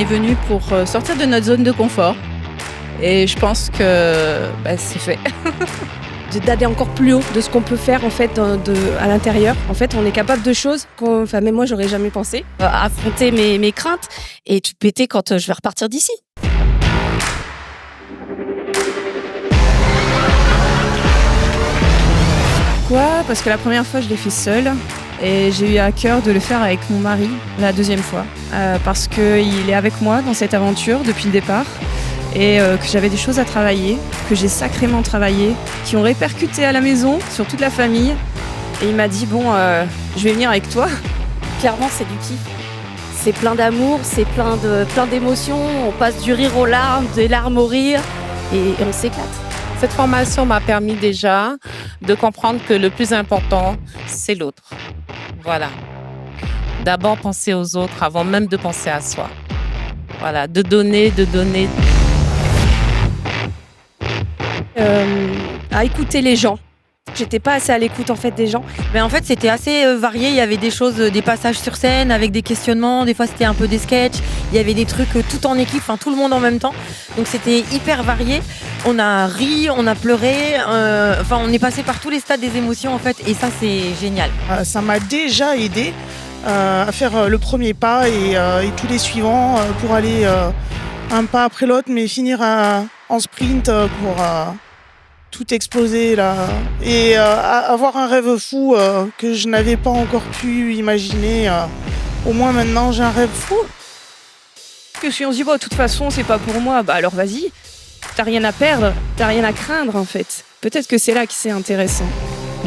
est venu pour sortir de notre zone de confort. Et je pense que c'est fait. D'aller encore plus haut de ce qu'on peut faire en fait à l'intérieur. En fait, on est capable de choses même moi j'aurais jamais pensé. Affronter mes craintes et tout péter quand je vais repartir d'ici. Pourquoi ? Parce que la première fois je l'ai fait seule et j'ai eu à cœur de le faire avec mon mari la deuxième fois. Parce qu'il est avec moi dans cette aventure depuis le départ. Et que j'avais des choses à travailler, que j'ai sacrément travaillé, qui ont répercuté à la maison, sur toute la famille. Et il m'a dit, je vais venir avec toi. Clairement, c'est du kiff. C'est plein d'amour, c'est plein d'émotions. On passe du rire aux larmes, des larmes au rire, et on s'éclate. Cette formation m'a permis déjà de comprendre que le plus important, c'est l'autre. Voilà. D'abord penser aux autres avant même de penser à soi. Voilà, de donner. À écouter les gens. J'étais pas assez à l'écoute en fait des gens. Mais en fait c'était assez varié, il y avait des choses, des passages sur scène avec des questionnements, des fois c'était un peu des sketchs, il y avait des trucs tout en équipe, tout le monde en même temps. Donc c'était hyper varié. On a ri, on a pleuré, on est passé par tous les stades des émotions en fait et ça c'est génial. Ça m'a déjà aidé à faire le premier pas et tous les suivants pour aller un pas après l'autre mais finir en sprint pour tout exploser là et avoir un rêve fou que je n'avais pas encore pu imaginer. Au moins maintenant j'ai un rêve fou. Que si on se dit de toute façon c'est pas pour moi, alors vas-y. T'as rien à perdre, t'as rien à craindre en fait. Peut-être que c'est là que c'est intéressant.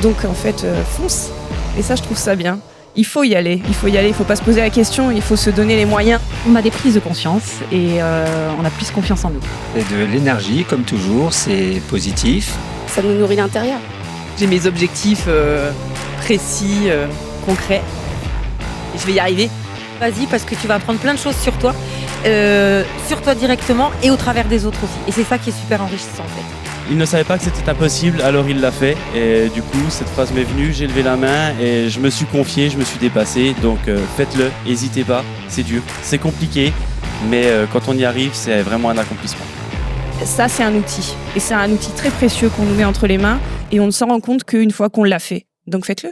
Donc en fait fonce. Et ça je trouve ça bien. Il faut y aller, il faut pas se poser la question, il faut se donner les moyens. On a des prises de conscience et on a plus confiance en nous. Et de l'énergie, comme toujours, c'est positif. Ça nous nourrit l'intérieur. J'ai mes objectifs précis, concrets. Et je vais y arriver. Vas-y, parce que tu vas apprendre plein de choses sur toi directement et au travers des autres aussi. Et c'est ça qui est super enrichissant en fait. Il ne savait pas que c'était impossible, alors il l'a fait. Et du coup, cette phrase m'est venue, j'ai levé la main et je me suis confié, je me suis dépassé. Donc faites-le, n'hésitez pas, c'est dur, c'est compliqué, mais quand on y arrive, c'est vraiment un accomplissement. Ça, c'est un outil. Et c'est un outil très précieux qu'on nous met entre les mains et on ne s'en rend compte qu'une fois qu'on l'a fait. Donc faites-le.